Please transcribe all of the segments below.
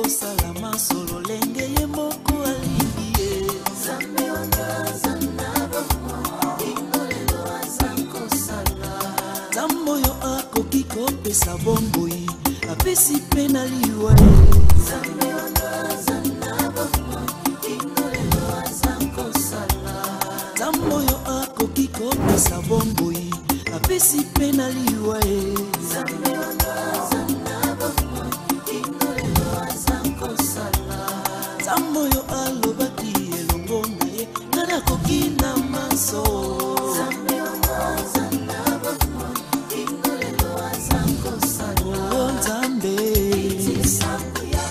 salama solo lenge ye moko alingi Zambe wangaza nabo ingolelo azanko sala Zambo yo ako kiko pesa bomboi apesi pena liwa Zambe wangaza nabo ingolelo azanko sala Zambo yo ako kiko pesa bomboi apesi pena liwa Zambe wangaza nabo ingolelo azanko sala Zambo yo alobaki elongo na ye nana kokina maso Zambe wangaza nabo ingolelo azanko sala Zambe itisangu ya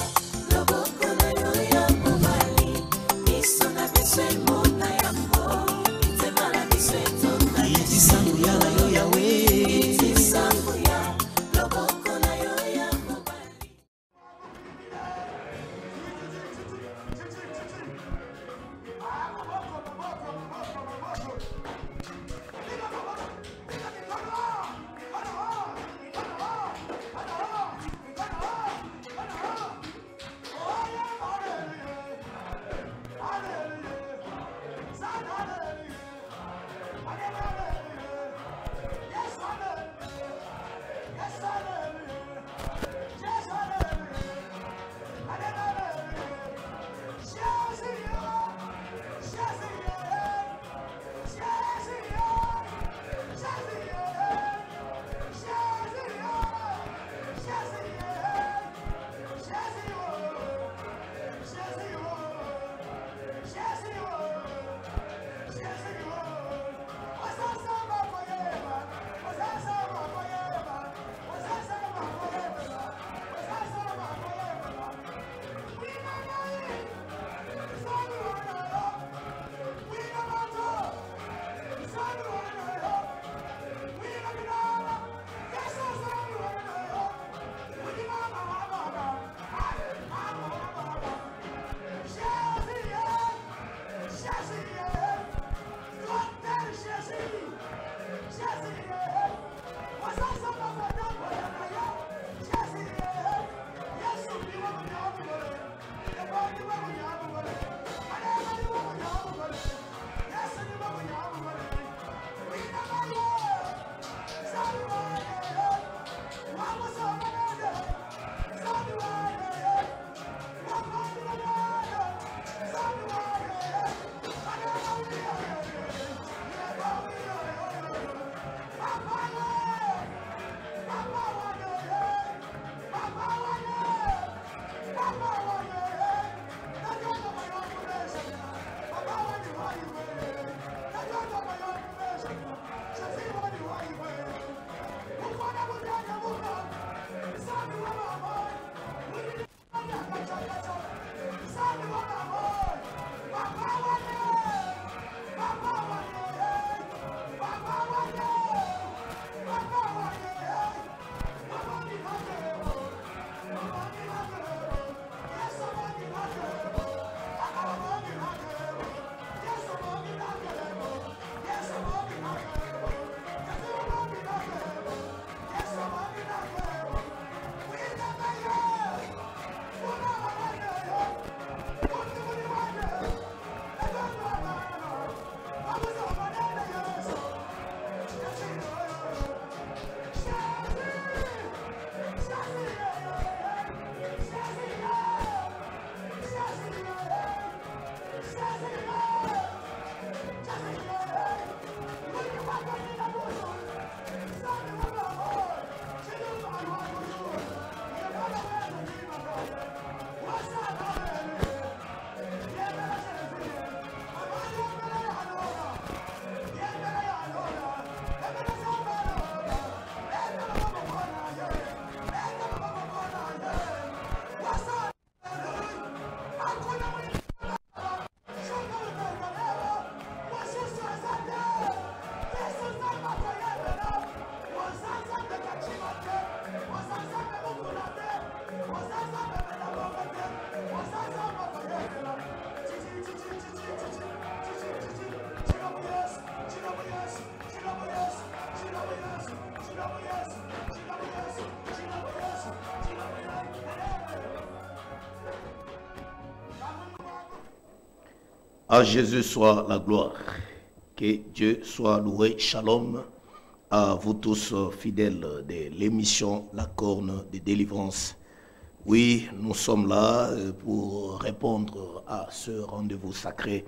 loboko na yo ya mobali biso na biso emona ya mo itema na biso etona itisangu ya na yo yawe itisangu ya loboko na À Jésus soit la gloire. Que Dieu soit loué. Shalom à vous tous fidèles de l'émission La Corne de Délivrance. Oui, nous sommes là pour répondre à ce rendez-vous sacré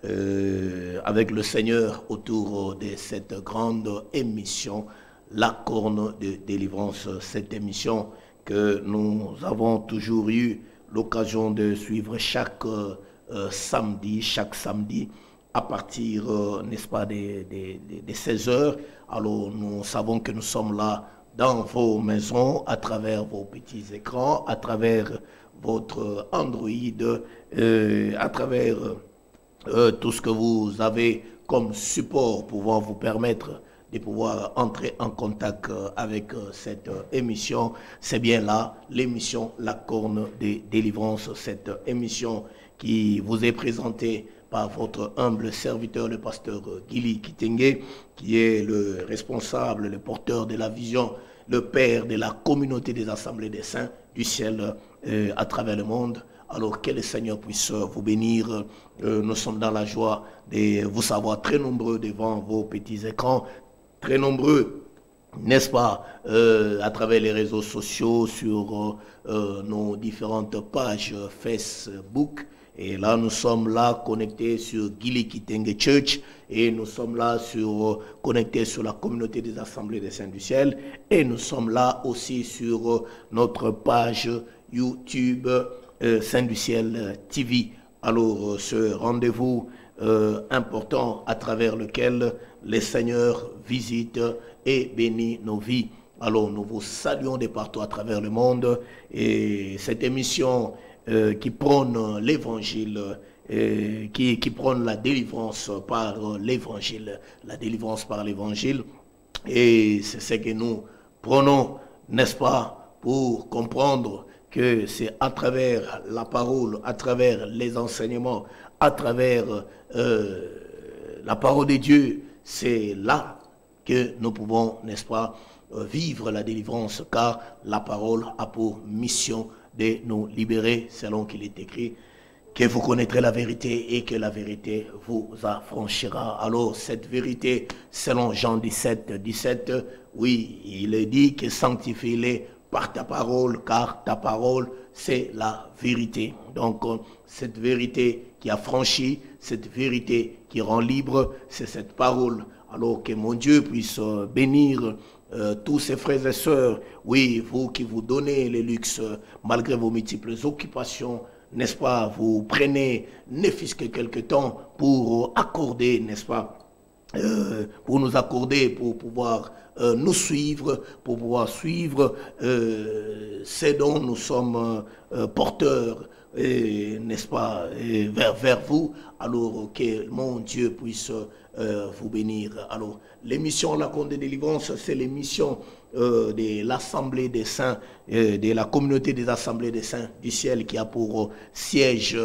avec le Seigneur autour de cette grande émission La Corne de Délivrance. Cette émission que nous avons toujours eu l'occasion de suivre chaque samedi à partir, n'est-ce pas, de 16 heures. Alors nous savons que nous sommes là dans vos maisons, à travers vos petits écrans, à travers votre Android, à travers tout ce que vous avez comme support pouvant vous permettre de pouvoir entrer en contact avec cette émission. C'est bien là l'émission La Corne des Délivrances, cette émission qui vous est présentée par votre humble serviteur, le pasteur Gili Kitenge, qui est le responsable, le porteur de la vision, le père de la communauté des assemblées des saints du ciel à travers le monde. Alors que le Seigneur puisse vous bénir. Nous sommes dans la joie de vous savoir très nombreux devant vos petits écrans, très nombreux, n'est-ce pas, à travers les réseaux sociaux, sur nos différentes pages Facebook. Et là, nous sommes là connectés sur Gili Kitenge Church et nous sommes là connectés sur la communauté des assemblées des saints du ciel et nous sommes là aussi sur notre page YouTube Saint du ciel TV. Alors, ce rendez-vous important à travers lequel le Seigneur visite et bénit nos vies. Alors, nous vous saluons de partout à travers le monde et cette émission qui prône l'évangile, qui prône la délivrance par l'évangile, la délivrance par l'évangile. Et c'est ce que nous prenons, n'est-ce pas, pour comprendre que c'est à travers la parole, à travers les enseignements, à travers la parole de Dieu, c'est là que nous pouvons, n'est-ce pas, vivre la délivrance, car la parole a pour mission de nous libérer, selon qu'il est écrit, que vous connaîtrez la vérité et que la vérité vous affranchira. Alors, cette vérité, selon Jean 17, oui, il est dit que sanctifie-les par ta parole, car ta parole, c'est la vérité. Donc, cette vérité qui affranchit, cette vérité qui rend libre, c'est cette parole. Alors que mon Dieu puisse bénir tous ces frères et sœurs, oui, vous qui vous donnez les luxes, malgré vos multiples occupations, n'est-ce pas, vous prenez, ne fût-ce que quelque temps, pour accorder, n'est-ce pas, pour nous accorder, pour pouvoir nous suivre, pour pouvoir suivre ce dont nous sommes porteurs, n'est-ce pas, vers vous, alors que mon Dieu puisse vous bénir. Alors, l'émission La Corne de Délivrance, c'est l'émission de l'Assemblée des Saints, de la communauté des Assemblées des Saints du ciel, qui a pour siège,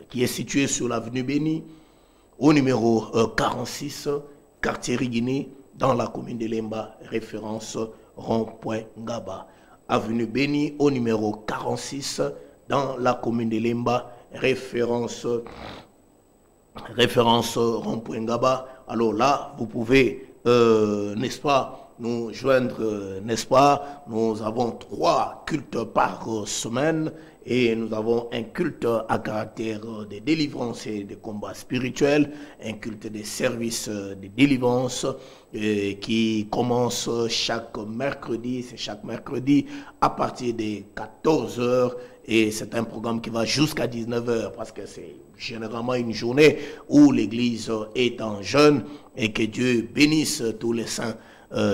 qui est situé sur l'avenue Béni, au numéro 46, quartier Rigini, dans la commune de Lemba, référence rond-point Ngaba. Avenue Béni, au numéro 46, dans la commune de Lemba, référence rond-point Ngaba. Alors là, vous pouvez, n'est-ce pas, nous joindre, n'est-ce pas. Nous avons 3 cultes par semaine et nous avons un culte à caractère de délivrance et de combat spirituel, un culte de service de délivrance qui commence chaque mercredi, c'est chaque mercredi à partir de 14 h et c'est un programme qui va jusqu'à 19 h parce que c'est généralement une journée où l'église est en jeûne et que Dieu bénisse tous les saints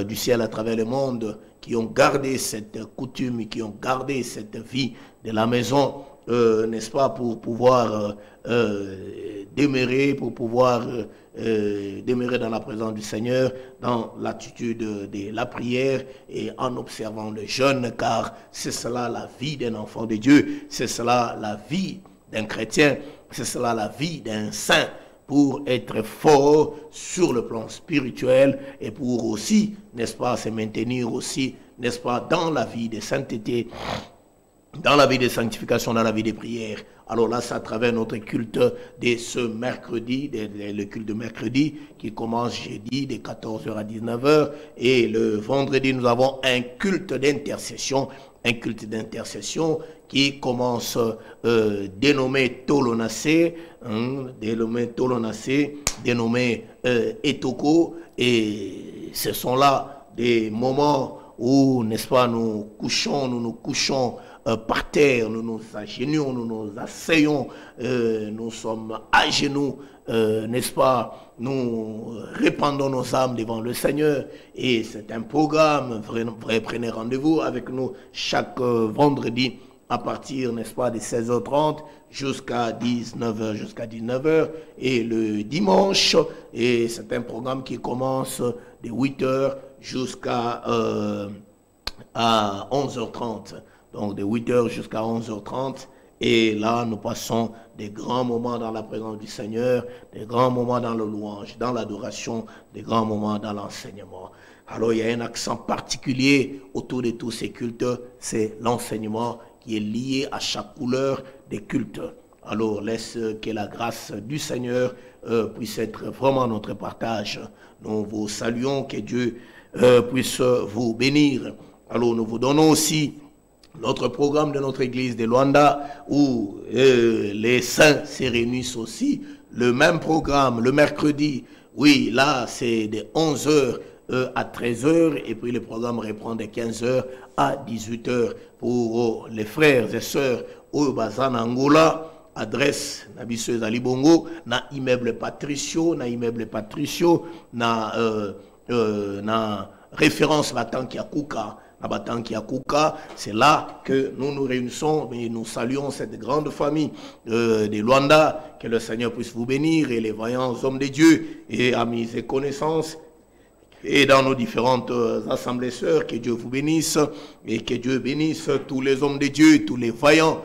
du ciel à travers le monde qui ont gardé cette coutume, qui ont gardé cette vie de la maison, n'est-ce pas, pour pouvoir demeurer, demeurer dans la présence du Seigneur, dans l'attitude de la prière et en observant le jeûne, car c'est cela la vie d'un enfant de Dieu, c'est cela la vie d'un chrétien, c'est cela la vie d'un saint, pour être fort sur le plan spirituel et pour aussi, n'est-ce pas, se maintenir aussi, n'est-ce pas, dans la vie de sainteté dans la vie de sanctification, dans la vie de prière. Alors là, c'est à travers notre culte de ce mercredi, le culte de mercredi, qui commence jeudi de 14h à 19h. Et le vendredi, nous avons un culte d'intercession qui commence dénommé Tolonacé, dénommé Etoko. Et ce sont là des moments où, n'est-ce pas, nous nous couchons par terre, nous nous agenouillons, nous nous asseyons, nous sommes à genoux, n'est-ce pas, nous répandons nos âmes devant le Seigneur. Et c'est un programme, prenez rendez-vous avec nous chaque vendredi à partir, n'est-ce pas, de 16h30 jusqu'à 19h, et le dimanche, et c'est un programme qui commence de 8h jusqu'à 11h30. Donc de 8h jusqu'à 11h30. Et là, nous passons des grands moments dans la présence du Seigneur, des grands moments dans le louange, dans l'adoration, des grands moments dans l'enseignement. Alors, il y a un accent particulier autour de tous ces cultes, c'est l'enseignement qui est lié à chaque couleur des cultes. Alors, laisse que la grâce du Seigneur puisse être vraiment notre partage. Nous vous saluons, que Dieu puisse vous bénir. Alors, nous vous donnons aussi notre programme de notre église de Luanda, où les saints se réunissent aussi. Le même programme, le mercredi, oui, là, c'est de 11h à 13h, et puis le programme reprend de 15h à 18h pour les frères et sœurs au Bazan Angola. Adresse na biso ezali bongo na immeuble Patricio, na référence Batanki Akuka. C'est là que nous nous réunissons et nous saluons cette grande famille de Luanda. Que le Seigneur puisse vous bénir, et les vaillants hommes de Dieu et amis et connaissances, et dans nos différentes assemblées sœurs, que Dieu vous bénisse, et que Dieu bénisse tous les hommes de Dieu, tous les vaillants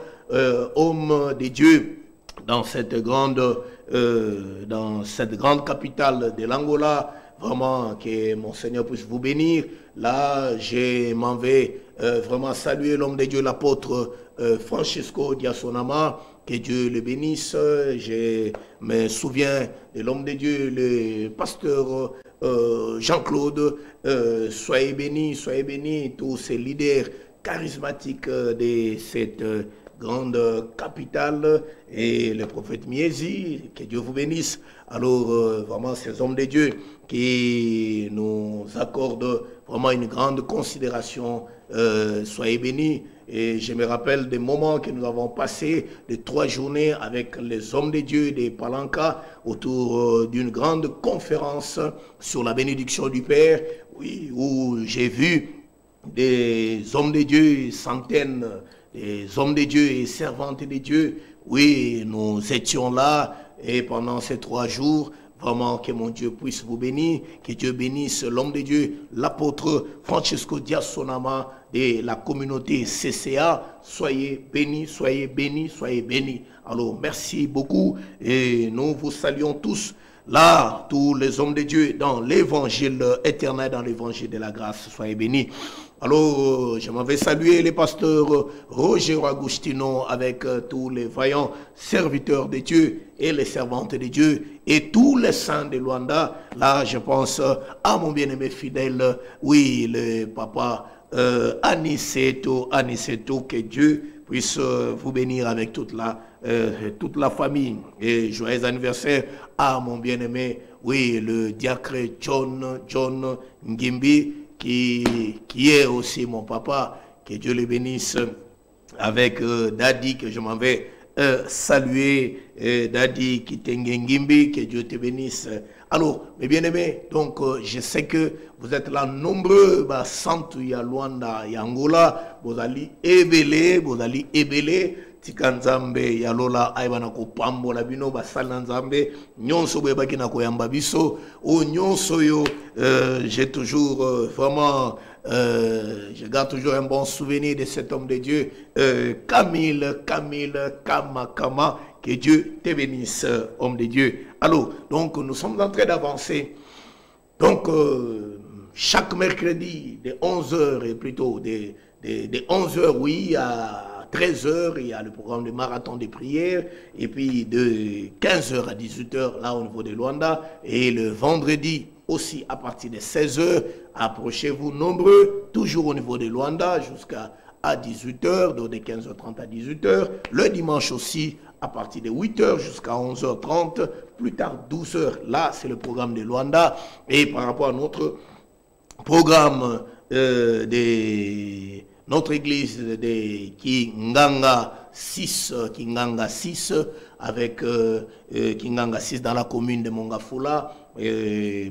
hommes de Dieu dans cette grande capitale de l'Angola. Vraiment, que mon Seigneur puisse vous bénir. Là, je m'en vais vraiment saluer l'homme de Dieu, l'apôtre Francisco Diasonama. Que Dieu le bénisse. Je me souviens de l'homme de Dieu, le pasteur Jean-Claude. Soyez bénis, tous ces leaders charismatiques de cette grande capitale, et le prophète Miezi, que Dieu vous bénisse. Alors, vraiment, ces hommes de Dieu qui nous accordent vraiment une grande considération, soyez bénis. Et je me rappelle des moments que nous avons passés, de 3 journées avec les hommes de Dieu des Palanca, autour d'une grande conférence sur la bénédiction du Père, oui, où j'ai vu des hommes de Dieu, centaines des hommes de Dieu et servantes de Dieu. Oui, nous étions là, et pendant ces 3 jours, vraiment que mon Dieu puisse vous bénir, que Dieu bénisse l'homme de Dieu, l'apôtre Francisco Diasonama de la communauté CCA. Soyez bénis, soyez bénis, soyez bénis. Alors, merci beaucoup, et nous vous saluons tous. Là, tous les hommes de Dieu dans l'évangile éternel, dans l'évangile de la grâce, soyez bénis. Alors, je m'en vais saluer les pasteurs Roger Agustino avec tous les vaillants serviteurs de Dieu et les servantes de Dieu et tous les saints de Luanda. Là, je pense à mon bien-aimé fidèle, oui, le papa Aniceto, que Dieu puisse vous bénir avec toute la famille. Et joyeux anniversaire à mon bien-aimé, oui, le diacre John Ngimbi, qui est aussi mon papa. Que Dieu le bénisse, avec Daddy, que je m'en vais saluer, Daddy Kitengengimbi, que Dieu te bénisse. Alors, mes bien-aimés, donc je sais que vous êtes là nombreux, Santu ya Luanda, ya Angola, vous allez ébeler, Tikanzambe ya Lola aibana ko pambola bino basala nzambe nyonso boyebaki na koyamba biso o nyonso yo. J'ai toujours vraiment je garde toujours un bon souvenir de cet homme de Dieu, Camille Kama. Que Dieu te bénisse, homme de Dieu. Alors, donc nous sommes en train d'avancer. Donc chaque mercredi de 11h, et plutôt de 11h, oui, à à 13 h, il y a le programme de marathon des prières. Et puis de 15 h à 18 h, là au niveau de Luanda. Et le vendredi aussi à partir de 16 h, approchez-vous nombreux, toujours au niveau de Luanda, jusqu'à 18 h, donc de 15h30 à 18 h. Le dimanche aussi, à partir de 8 h jusqu'à 11h30, plus tard 12 h. Là, c'est le programme de Luanda. Et par rapport à notre programme de notre église de Kinganga 6, avec Kinganga 6 dans la commune de Mongafula,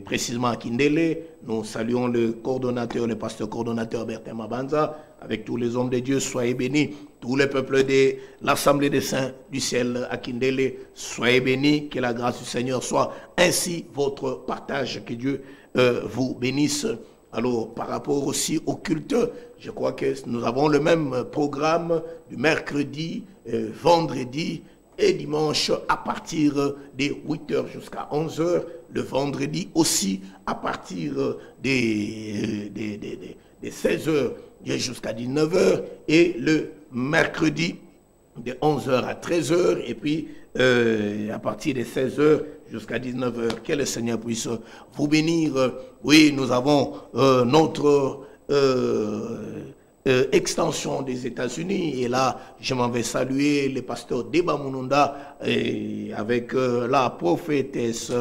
précisément à Kindele. Nous saluons le coordonnateur, le pasteur coordonnateur Bertin Mabanza, avec tous les hommes de Dieu. Soyez bénis, tous les peuples de l'Assemblée des Saints du ciel à Kindele, soyez bénis, que la grâce du Seigneur soit ainsi votre partage, que Dieu vous bénisse. Alors, par rapport aussi au culte, je crois que nous avons le même programme du mercredi, vendredi et dimanche à partir de 8 h jusqu'à 11 h. Le vendredi aussi à partir de 16 h jusqu'à 19 h. Et le mercredi de 11 h à 13 h. Et puis à partir de 16 h jusqu'à 19 h. Que le Seigneur puisse vous bénir. Oui, nous avons notre extension des États-Unis. Et là, je m'en vais saluer le pasteur Deba Mununda avec la prophétesse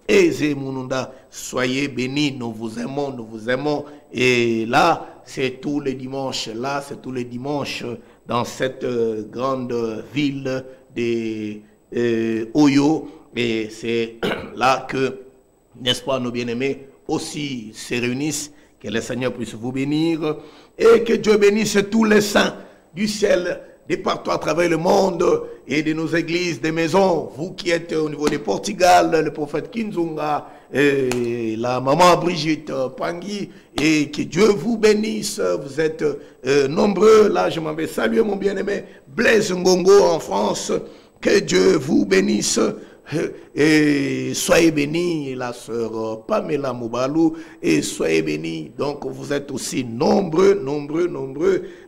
Eze Mununda. Soyez bénis, nous vous aimons, nous vous aimons. Et là, c'est tous les dimanches. Là, c'est tous les dimanches dans cette grande ville de Oyo. Et c'est là que, n'est-ce pas, nos bien-aimés aussi se réunissent. Que le Seigneur puisse vous bénir et que Dieu bénisse tous les saints du ciel, de partout à travers le monde et de nos églises, des maisons. Vous qui êtes au niveau du Portugal, le prophète Kinzunga, et la maman Brigitte Pangui, et que Dieu vous bénisse. Vous êtes nombreux. Là, je m'en vais saluer mon bien-aimé Blaise Ngongo en France. Que Dieu vous bénisse. Et soyez bénis, la sœur Pamela Moubalou, et soyez bénis. Donc vous êtes aussi nombreux.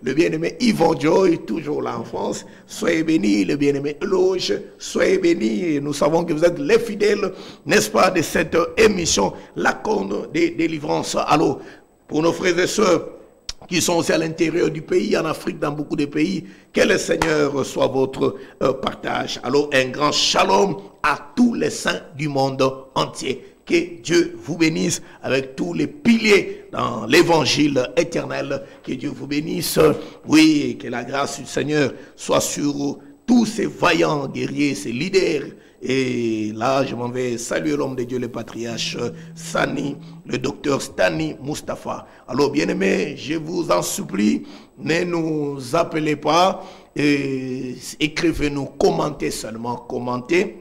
Le bien-aimé Yvon Joy, toujours là en France, soyez bénis. Le bien-aimé Eloge, soyez bénis. Et nous savons que vous êtes les fidèles, n'est-ce pas, de cette émission, la corne des délivrances. Alors, pour nos frères et sœurs qui sont aussi à l'intérieur du pays, en Afrique, dans beaucoup de pays, que le Seigneur soit votre partage. Alors, un grand shalom à tous les saints du monde entier. Que Dieu vous bénisse avec tous les piliers dans l'évangile éternel. Que Dieu vous bénisse. Oui, que la grâce du Seigneur soit sur tous ces vaillants guerriers, ces leaders. Et là, je m'en vais saluer l'homme de Dieu, le patriarche Sani, le docteur Stani Mustapha. Alors, bien-aimés, je vous en supplie, ne nous appelez pas, écrivez-nous, commentez seulement, commentez.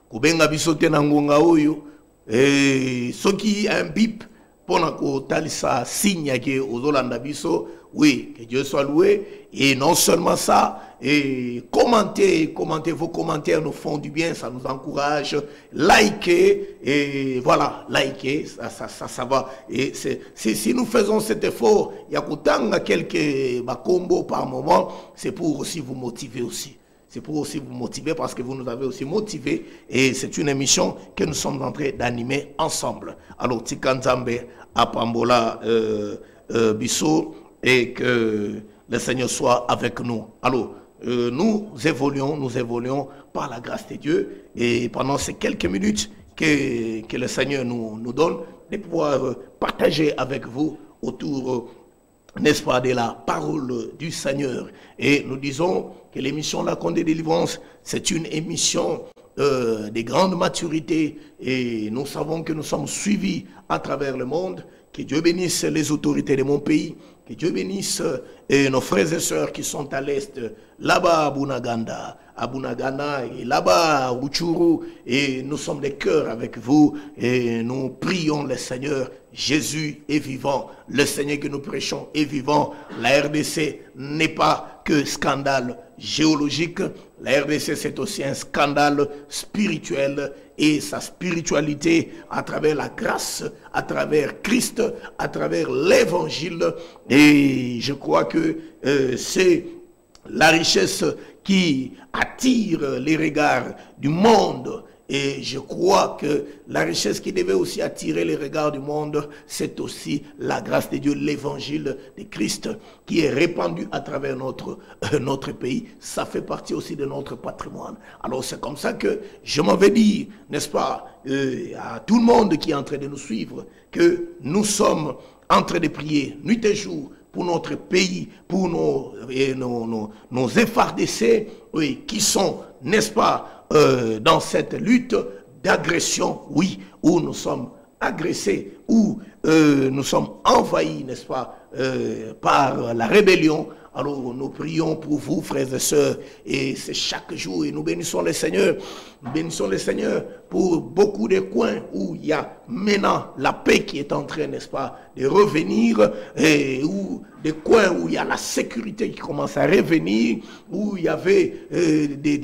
Kubenga bisote na ngonga oyo, ceux qui un bip, pour talisa signe que ozolanda biso, oui, que Dieu soit loué. Et non seulement ça, et commentez, vos commentaires nous font du bien, ça nous encourage. Likez, et voilà, likez, ça va. Et si nous faisons cet effort, il y a quelques combos par moment, c'est pour aussi vous motiver aussi. C'est pour aussi vous motiver parce que vous nous avez aussi motivé et c'est une émission que nous sommes en train d'animer ensemble. Alors, Tikanzambe, Apambola, Bissot, et que le Seigneur soit avec nous. Alors, nous évoluons par la grâce de Dieu et pendant ces quelques minutes que le Seigneur nous donne, de pouvoir partager avec vous autour, n'est-ce pas, de la parole du Seigneur. Et nous disons que l'émission La Corne des Délivrances, c'est une émission de grande maturité et nous savons que nous sommes suivis à travers le monde. Que Dieu bénisse les autorités de mon pays, que Dieu bénisse nos frères et sœurs qui sont à l'est, là-bas à Bunagana et là-bas à Rutshuru, et nous sommes de cœur avec vous et nous prions le Seigneur. Jésus est vivant, le Seigneur que nous prêchons est vivant. La RDC n'est pas que scandale géologique, la RDC c'est aussi un scandale spirituel et sa spiritualité à travers la grâce, à travers Christ, à travers l'évangile. Et je crois que c'est la richesse qui attire les regards du monde. Et je crois que la richesse qui devait aussi attirer les regards du monde, c'est aussi la grâce de Dieu, l'évangile de Christ qui est répandu à travers notre pays. Ça fait partie aussi de notre patrimoine. Alors c'est comme ça que je m'avais dit, n'est-ce pas, à tout le monde qui est en train de nous suivre, que nous sommes en train de prier nuit et jour pour notre pays, pour nos FARDC, oui, qui sont, n'est-ce pas, dans cette lutte d'agression, oui, où nous sommes agressés, où nous sommes envahis, n'est-ce pas, par la rébellion. Alors nous prions pour vous, frères et sœurs, et c'est chaque jour, et nous bénissons le Seigneur. Nous bénissons le Seigneur pour beaucoup de coins où il y a maintenant la paix qui est en train, n'est-ce pas, de revenir, et où des coins où il y a la sécurité qui commence à revenir, où il y avait des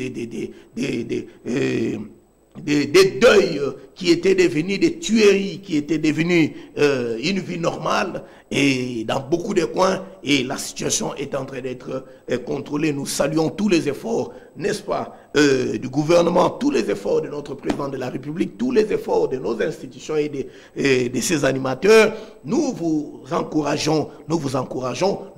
deuils qui étaient devenus des tueries, qui étaient devenus une vie normale, et dans beaucoup de coins, et la situation est en train d'être contrôlée. Nous saluons tous les efforts, n'est-ce pas, du gouvernement, tous les efforts de notre président de la République, tous les efforts de nos institutions et de ses animateurs. Nous vous encourageons,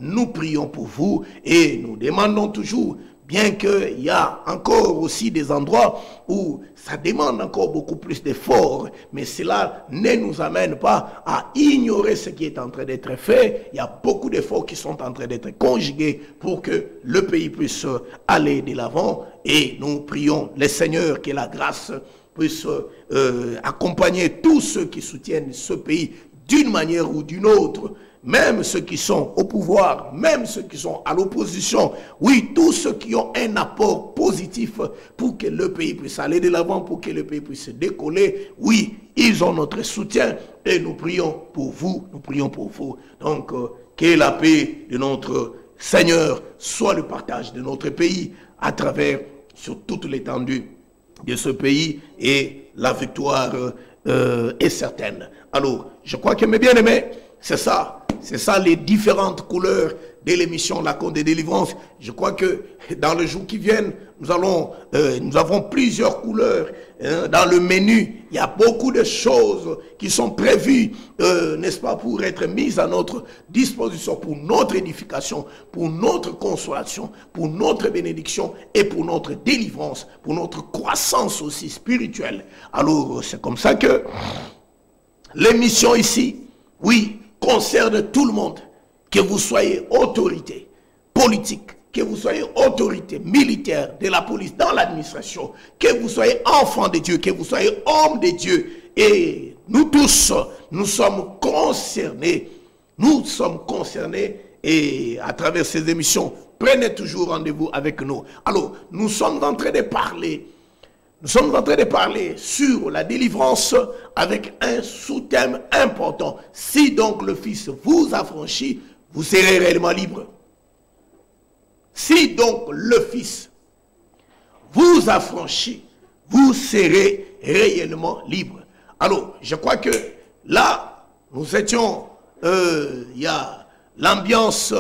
nous prions pour vous, et nous demandons toujours, bien qu'il y a encore aussi des endroits où ça demande encore beaucoup plus d'efforts, mais cela ne nous amène pas à ignorer ce qui est en train d'être fait. Il y a beaucoup d'efforts qui sont en train d'être conjugués pour que le pays puisse aller de l'avant, et nous prions le Seigneur que la grâce puisse accompagner tous ceux qui soutiennent ce pays d'une manière ou d'une autre. Même ceux qui sont au pouvoir, même ceux qui sont à l'opposition, oui, tous ceux qui ont un apport positif pour que le pays puisse aller de l'avant, pour que le pays puisse décoller, oui, ils ont notre soutien, et nous prions pour vous, Donc, que la paix de notre Seigneur soit le partage de notre pays à travers, sur toute l'étendue de ce pays, et la victoire est certaine. Alors, je crois que mes bien-aimés, c'est ça les différentes couleurs de l'émission La Côte de Délivrance. Je crois que dans les jours qui viennent, nous avons plusieurs couleurs dans le menu. Il y a beaucoup de choses qui sont prévues, n'est-ce pas, pour être mises à notre disposition, pour notre édification, pour notre consolation, pour notre bénédiction et pour notre délivrance, pour notre croissance aussi spirituelle. Alors, c'est comme ça que l'émission ici, oui, concerne tout le monde, que vous soyez autorité politique, que vous soyez autorité militaire, de la police, dans l'administration, que vous soyez enfant de Dieu, que vous soyez homme de Dieu, et nous tous, nous sommes concernés, et à travers ces émissions, prenez toujours rendez-vous avec nous. Alors, nous sommes en train de parler sur la délivrance avec un sous-thème important. Si donc le Fils vous affranchit, vous serez réellement libre. Si donc le Fils vous affranchit, vous serez réellement libre. Alors, je crois que là, nous étions, il y a l'ambiance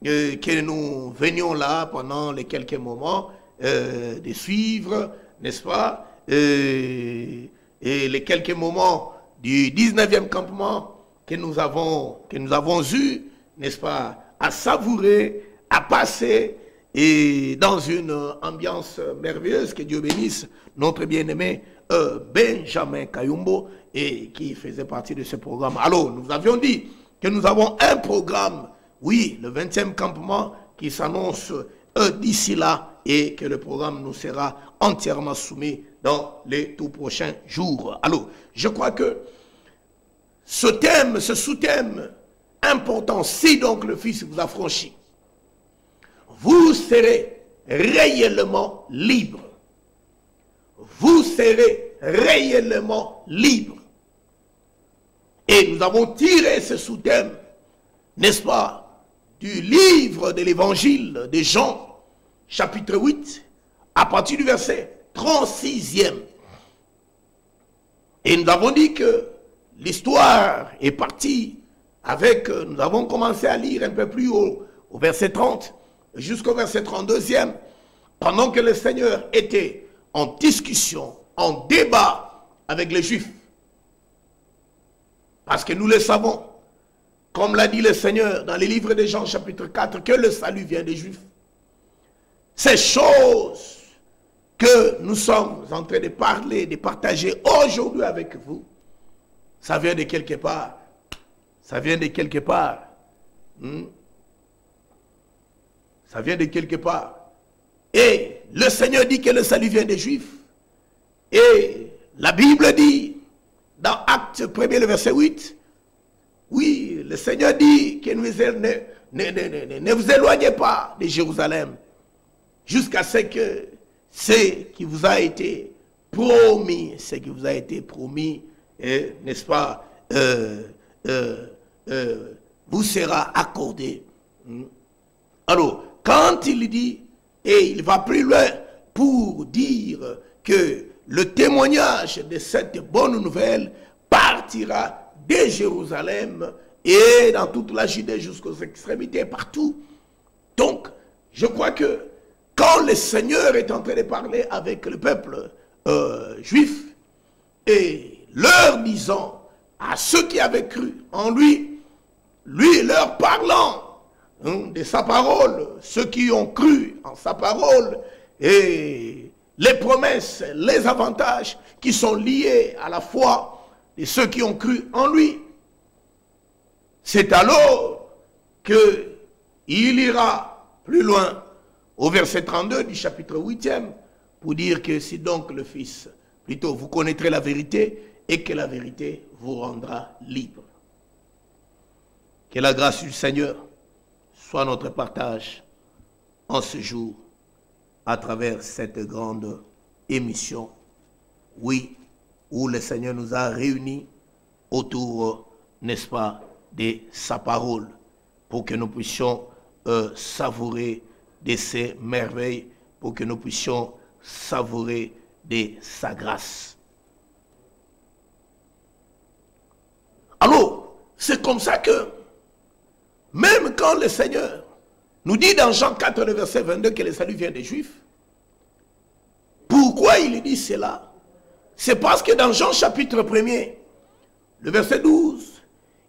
que nous venions là pendant les quelques moments de suivre, n'est-ce pas, et les quelques moments du 19e campement que nous avons eu, n'est-ce pas, à savourer, à passer, et dans une ambiance merveilleuse. Que Dieu bénisse notre bien-aimé Benjamin Kayumbo, et qui faisait partie de ce programme. Alors, nous avions dit que nous avons un programme, oui, le 20e campement, qui s'annonce d'ici là, et que le programme nous sera entièrement soumis dans les tout prochains jours. Alors, je crois que ce thème, ce sous-thème important, si donc le Fils vous affranchit, vous serez réellement libre. Vous serez réellement libre. Et nous avons tiré ce sous-thème, n'est-ce pas, du livre de l'évangile de Jean, chapitre 8, à partir du verset 36e. Et nous avons dit que l'histoire est partie avec, nous avons commencé à lire un peu plus haut, au verset 30, jusqu'au verset 32e, pendant que le Seigneur était en discussion, en débat avec les Juifs. Parce que nous le savons, comme l'a dit le Seigneur dans les livres de Jean chapitre 4, que le salut vient des Juifs. Ces choses que nous sommes en train de parler, de partager aujourd'hui avec vous, ça vient de quelque part. Ça vient de quelque part. Ça vient de quelque part. Et le Seigneur dit que le salut vient des Juifs. Et la Bible dit, dans Actes 1er, le verset 8, oui, le Seigneur dit que ne vous éloignez pas de Jérusalem jusqu'à ce que ce qui vous a été promis, n'est-ce pas, vous sera accordé. Alors, quand il dit, et il va plus loin pour dire que le témoignage de cette bonne nouvelle partira de Jérusalem et dans toute la Judée jusqu'aux extrémités, partout. Donc, je crois que quand le Seigneur est en train de parler avec le peuple juif et leur disant à ceux qui avaient cru en lui, lui leur parlant de sa parole, ceux qui ont cru en sa parole et les promesses, les avantages qui sont liés à la foi de ceux qui ont cru en lui. C'est alors qu'il ira plus loin au verset 32 du chapitre 8e pour dire que si donc le Fils, plutôt vous connaîtrez la vérité et que la vérité vous rendra libre. Que la grâce du Seigneur soit notre partage en ce jour à travers cette grande émission, oui, où le Seigneur nous a réunis autour, n'est-ce pas, de sa parole, pour que nous puissions savourer de ses merveilles, pour que nous puissions savourer de sa grâce. Alors, c'est comme ça que même quand le Seigneur nous dit dans Jean 4, le verset 22 que le salut vient des Juifs, pourquoi il dit cela? C'est parce que dans Jean chapitre 1er, le verset 12,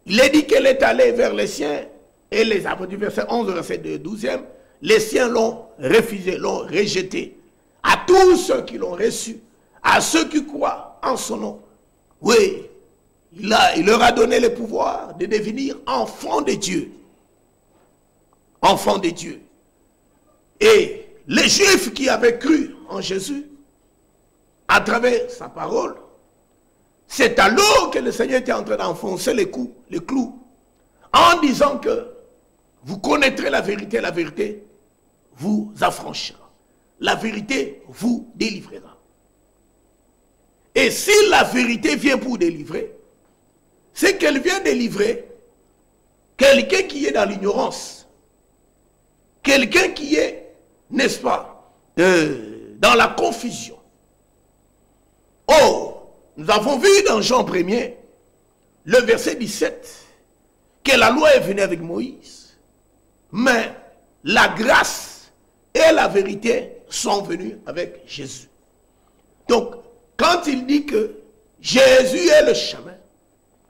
il est dit qu'elle est allée vers les siens, et les apôtres du verset 11 au verset 12e, les siens l'ont refusé, l'ont rejeté. À tous ceux qui l'ont reçu, à ceux qui croient en son nom. Oui, il leur a donné le pouvoir de devenir enfants de Dieu. Enfants de Dieu. Et les Juifs qui avaient cru en Jésus, à travers sa parole, c'est alors que le Seigneur était en train d'enfoncer les clous, en disant que vous connaîtrez la vérité vous affranchira. La vérité vous délivrera. Et si la vérité vient pour délivrer, c'est qu'elle vient délivrer quelqu'un qui est dans l'ignorance. Quelqu'un qui est, n'est-ce pas, dans la confusion. Oh, nous avons vu dans Jean 1er, le verset 17, que la loi est venue avec Moïse, mais la grâce et la vérité sont venues avec Jésus. Donc, quand il dit que Jésus est le chemin,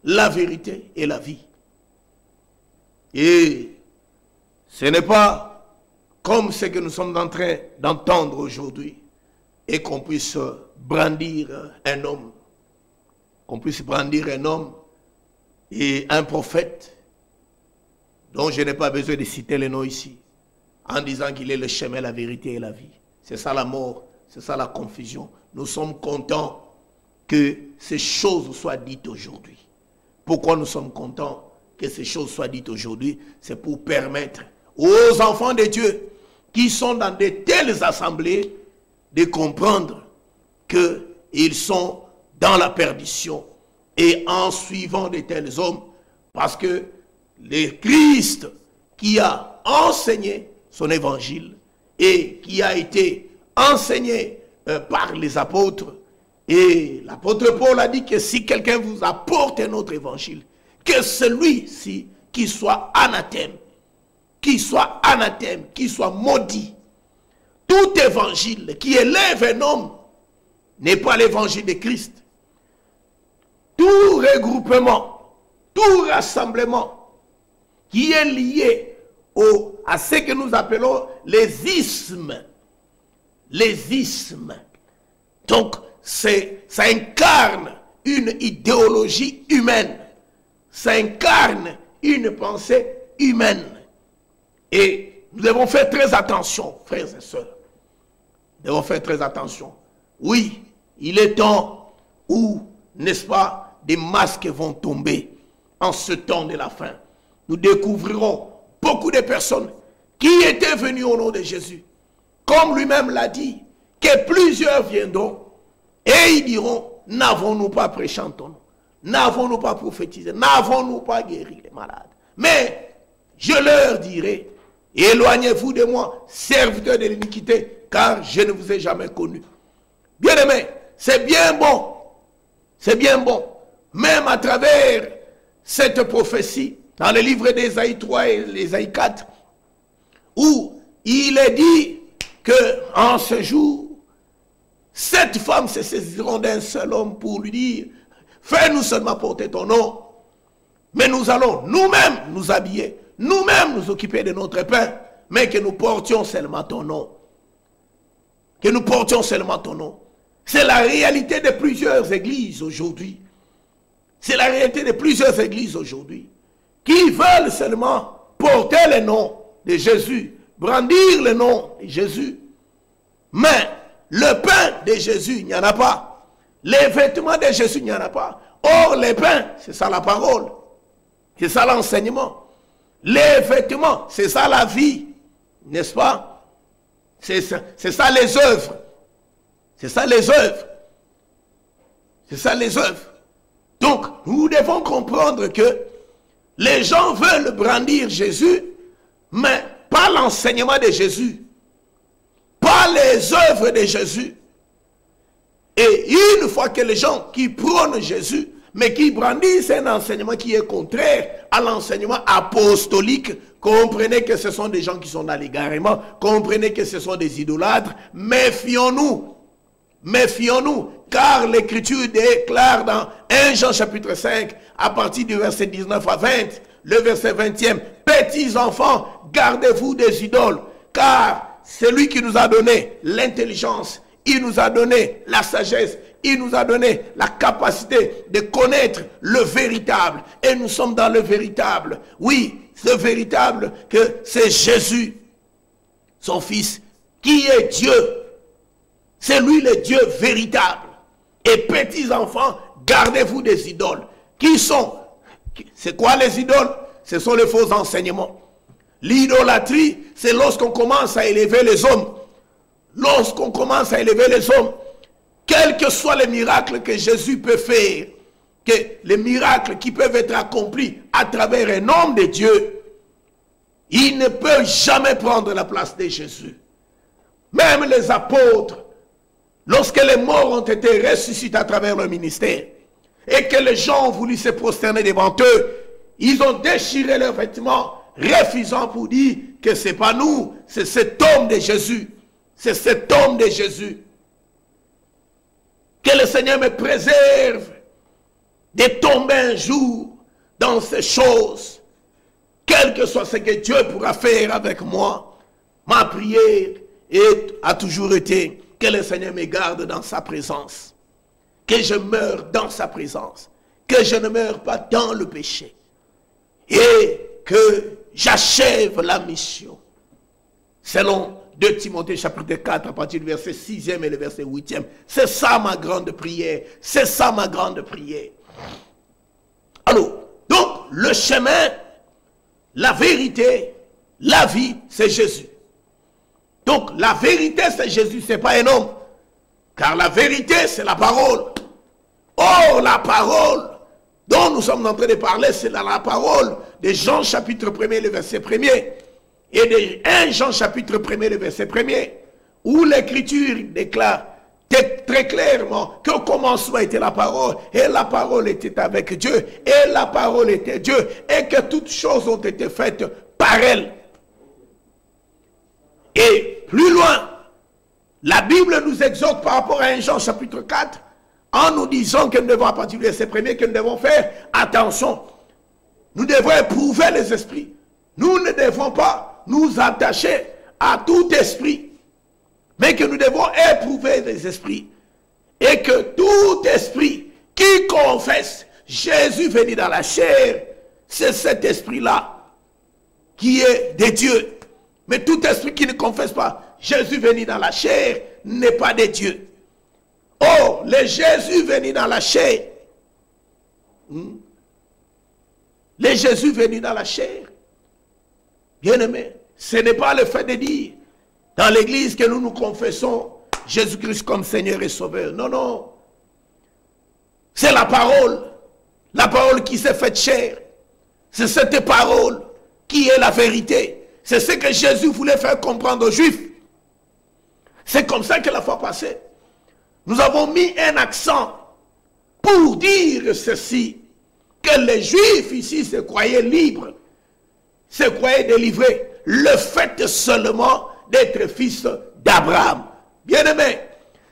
la vérité et la vie, et ce n'est pas comme ce que nous sommes en train d'entendre aujourd'hui, et qu'on puisse brandir un homme, et un prophète, dont je n'ai pas besoin de citer les noms ici, en disant qu'il est le chemin, la vérité et la vie. C'est ça la mort, c'est ça la confusion. Nous sommes contents que ces choses soient dites aujourd'hui. Pourquoi nous sommes contents que ces choses soient dites aujourd'hui? C'est pour permettre aux enfants de Dieu qui sont dans de telles assemblées de comprendre qu'ils sont dans la perdition et en suivant de tels hommes, parce que le Christ qui a enseigné son évangile et qui a été enseigné par les apôtres, et l'apôtre Paul a dit que si quelqu'un vous apporte un autre évangile, que celui-ci qui soit anathème. qui soit anathème, qui soit maudit. Tout évangile qui élève un homme n'est pas l'évangile de Christ. Tout regroupement, tout rassemblement qui est lié à ce que nous appelons les ismes. Les ismes. Donc, ça incarne une idéologie humaine. Ça incarne une pensée humaine. Et nous devons faire très attention, frères et sœurs. Nous devons faire très attention. Oui, il est temps où, n'est-ce pas, des masques vont tomber en ce temps de la fin. Nous découvrirons beaucoup de personnes qui étaient venues au nom de Jésus. Comme lui-même l'a dit, que plusieurs viendront et ils diront, n'avons-nous pas prêché en ton nom? N'avons-nous pas prophétisé? N'avons-nous pas guéri les malades? Mais je leur dirai, éloignez-vous de moi, serviteurs de l'iniquité, car je ne vous ai jamais connu. Bien-aimés, c'est bien bon. C'est bien bon. Même à travers cette prophétie, dans le livre d'Ésaïe 3 et l'Ésaïe 4, où il est dit qu'en ce jour, 7 femmes se saisiront d'un seul homme pour lui dire, fais-nous seulement porter ton nom, mais nous allons nous-mêmes nous habiller, nous-mêmes nous occuper de notre pain, mais que nous portions seulement ton nom. Que nous portions seulement ton nom. C'est la réalité de plusieurs églises aujourd'hui. C'est la réalité de plusieurs églises aujourd'hui qui veulent seulement porter le nom de Jésus, brandir le nom de Jésus. Mais le pain de Jésus, il n'y en a pas. Les vêtements de Jésus, il n'y en a pas. Or, les pains, c'est ça la parole. C'est ça l'enseignement. Les vêtements, c'est ça la vie. N'est-ce pas? C'est ça les œuvres. C'est ça les œuvres. C'est ça les œuvres. Donc, nous devons comprendre que les gens veulent brandir Jésus, mais pas l'enseignement de Jésus. Pas les œuvres de Jésus. Et une fois que les gens qui prônent Jésus, mais qui brandissent un enseignement qui est contraire à l'enseignement apostolique, comprenez que ce sont des gens qui sont dans l'égarement, comprenez que ce sont des idolâtres, méfions-nous. Méfions-nous, car l'Écriture déclare dans 1 Jean chapitre 5, à partir du verset 19 à 20, le verset 20e, petits enfants, gardez-vous des idoles, car c'est lui qui nous a donné l'intelligence, il nous a donné la sagesse, il nous a donné la capacité de connaître le véritable. Et nous sommes dans le véritable. Oui, ce véritable que c'est Jésus, son Fils, qui est Dieu. C'est lui le Dieu véritable. Et petits enfants, gardez-vous des idoles. Qui sont? C'est quoi les idoles? Ce sont les faux enseignements. L'idolâtrie, c'est lorsqu'on commence à élever les hommes. Lorsqu'on commence à élever les hommes, quels que soient les miracles que Jésus peut faire, que les miracles qui peuvent être accomplis à travers un homme de Dieu, il ne peut jamais prendre la place de Jésus. Même les apôtres, lorsque les morts ont été ressuscités à travers leur ministère, et que les gens ont voulu se prosterner devant eux, ils ont déchiré leurs vêtements, refusant pour dire que ce n'est pas nous, c'est cet homme de Jésus. C'est cet homme de Jésus. Que le Seigneur me préserve de tomber un jour dans ces choses. Quel que soit ce que Dieu pourra faire avec moi, ma prière a toujours été que le Seigneur me garde dans sa présence. Que je meure dans sa présence. Que je ne meure pas dans le péché. Et que j'achève la mission. Selon 2 Timothée chapitre 4 à partir du verset 6e et le verset 8e. C'est ça ma grande prière. C'est ça ma grande prière. Alors, donc le chemin, la vérité, la vie, c'est Jésus. Donc la vérité c'est Jésus, c'est pas un homme. Car la vérité c'est la parole. Or la parole dont nous sommes en train de parler, c'est la parole de Jean chapitre 1er, le verset 1er. Et de 1 Jean chapitre 1er, le verset 1er, où l'Écriture déclare très clairement qu'au commencement était la parole, et la parole était avec Dieu, et la parole était Dieu, et que toutes choses ont été faites par elle. Et plus loin, la Bible nous exhorte par rapport à 1 Jean chapitre 4, en nous disant que nous devons, à partir du verset premier, que nous devons faire attention. Nous devons éprouver les esprits. Nous ne devons pas nous attacher à tout esprit, mais que nous devons éprouver les esprits. Et que tout esprit qui confesse Jésus venu dans la chair, c'est cet esprit-là qui est de Dieu. Mais tout esprit qui ne confesse pas Jésus venu dans la chair n'est pas de Dieu. Oh, le Jésus venu dans la chair, le Jésus venu dans la chair, bien-aimé, ce n'est pas le fait de dire dans l'église que nous nous confessons Jésus-Christ comme Seigneur et Sauveur. Non, non. C'est la parole qui s'est faite chair. C'est cette parole qui est la vérité. C'est ce que Jésus voulait faire comprendre aux Juifs. C'est comme ça que la fois passée, nous avons mis un accent pour dire ceci, que les Juifs ici se croyaient libres, se croyaient délivrés, le fait seulement d'être fils d'Abraham. Bien-aimé,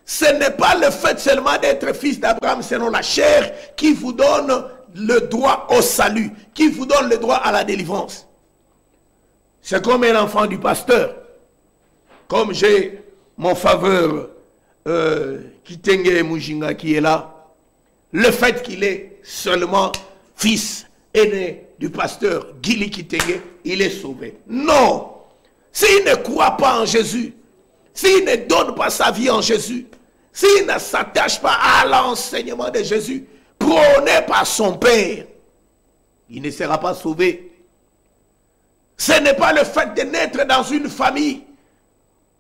ce n'est pas le fait seulement d'être fils d'Abraham selon la chair qui vous donne le droit au salut, qui vous donne le droit à la délivrance. C'est comme un enfant du pasteur. Comme j'ai mon faveur Kitenge Mujinga qui est là, le fait qu'il est seulement fils aîné du pasteur Gili Kitenge, il est sauvé. Non, s'il ne croit pas en Jésus, s'il ne donne pas sa vie en Jésus, s'il ne s'attache pas à l'enseignement de Jésus, prôné par son Père, il ne sera pas sauvé. Ce n'est pas le fait de naître dans une famille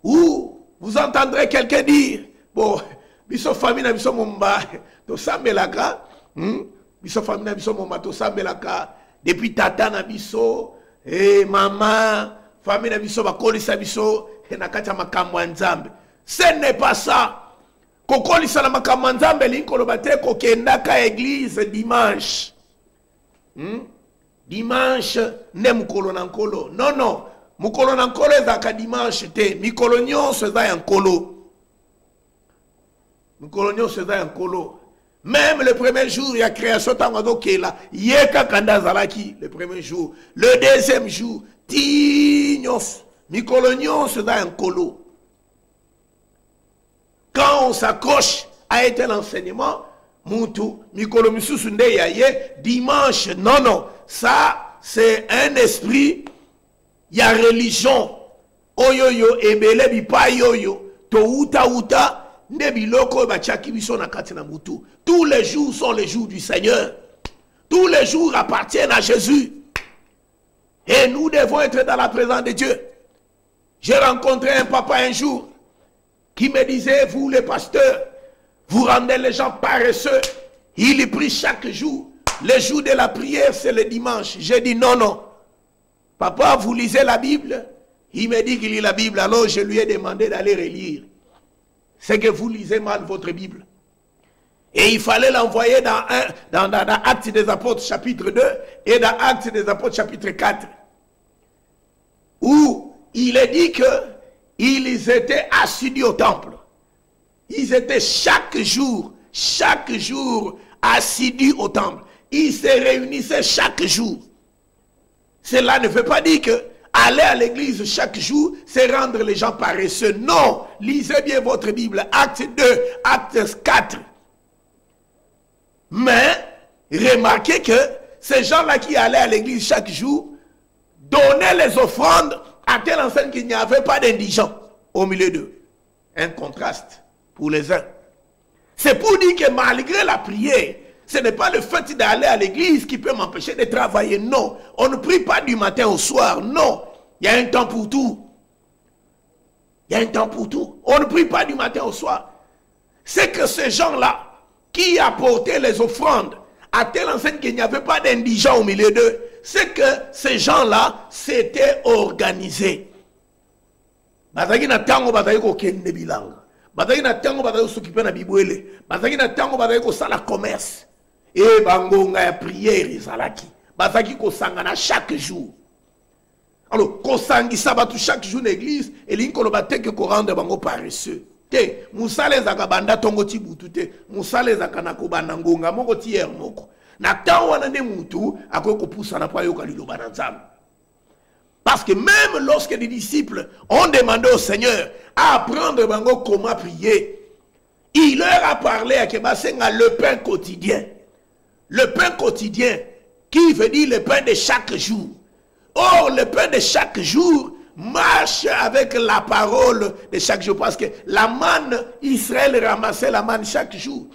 où vous entendrez quelqu'un dire, bon, biso famille na biso momba, to sambelaka, biso famille na biso momba, to sambelaka, depuis tata na biso, et maman, famille na biso, bakolisa biso, et nakata makambo nzambe. Ce n'est pas ça. Kokolisa na makambo nzambe, l'inkolobate kokendaka église dimanche. Dimanche, ne mukolo nankolo. Non, non. Mukolo nankolo ezaka dimanche te. Mikolo nyonso eza yankolo. Mikolo nyonso eza yankolo. Même le premier jour, il y a création tango kela. Yeka kanda zalaki le premier jour. Le deuxième jour, ti nyonso. Mikolo nyonso eza yankolo. Quand on s'accroche à un enseignement, Moutou, Mikolo Misusu nde yaye, dimanche, non, non. Ça, c'est un esprit, il y a religion. Oyoyo, ebele bipa yoyo, to uta uta, nebiloko bachaki biso na kati na mutu. Tous les jours sont les jours du Seigneur. Tous les jours appartiennent à Jésus. Et nous devons être dans la présence de Dieu. J'ai rencontré un papa un jour qui me disait, vous les pasteurs, vous rendez les gens paresseux. Il prie chaque jour. Le jour de la prière, c'est le dimanche. J'ai dit non, non. Papa, vous lisez la Bible? Il me dit qu'il lit la Bible. Alors je lui ai demandé d'aller relire. C'est que vous lisez mal votre Bible. Et il fallait l'envoyer dans Actes des Apôtres chapitre 2 et dans Actes des Apôtres chapitre 4. Où il est dit qu'ils étaient assidus au temple. Ils étaient chaque jour assidus au temple. Ils se réunissaient chaque jour. Cela ne veut pas dire que aller à l'église chaque jour, c'est rendre les gens paresseux. Non, lisez bien votre Bible. Acte 2, Acte 4. Mais, remarquez que ces gens-là qui allaient à l'église chaque jour, donnaient les offrandes à telle enseigne qu'il n'y avait pas d'indigents au milieu d'eux. Un contraste pour les uns. C'est pour dire que malgré la prière, ce n'est pas le fait d'aller à l'église qui peut m'empêcher de travailler. Non, on ne prie pas du matin au soir. Non, il y a un temps pour tout. Il y a un temps pour tout. On ne prie pas du matin au soir. C'est que ces gens-là qui apportaient les offrandes à telle enseigne qu'il n'y avait pas d'indigents au milieu d'eux, c'est que ces gens-là s'étaient organisés. Bazaki na tango bazaki ko kende bilanga. Bazaki na tango bazaki s'occuper na bibwele. Bazaki na tango bazaki ko sala commerce. Et bangonga ya prière ezalaki. Bazaki ko sangana chaque jour. Alors, kosangisa batu chaque jour l'église, et l'inkoloba te que rendre bango paresseux. Te, musale zaka banda tongo ti butu te, musale zaka na kobanda ngonga moko ti yer moko. Na tan wana ne mutu, akoy ko poussa na pa yoka liloba na nzambe. Parce que même lorsque les disciples ont demandé au Seigneur à apprendre bango comment prier, il leur a parlé à Kebasenga le pain quotidien. Le pain quotidien, qui veut dire le pain de chaque jour. Or, le pain de chaque jour marche avec la parole de chaque jour. Parce que la manne, Israël ramassait la manne chaque jour.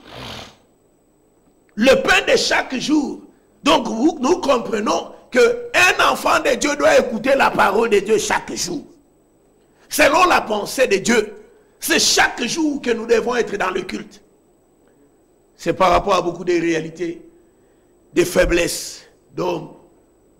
Le pain de chaque jour. Donc, nous comprenons qu'un enfant de Dieu doit écouter la parole de Dieu chaque jour. Selon la pensée de Dieu, c'est chaque jour que nous devons être dans le culte. C'est par rapport à beaucoup de réalités, de faiblesses d'hommes,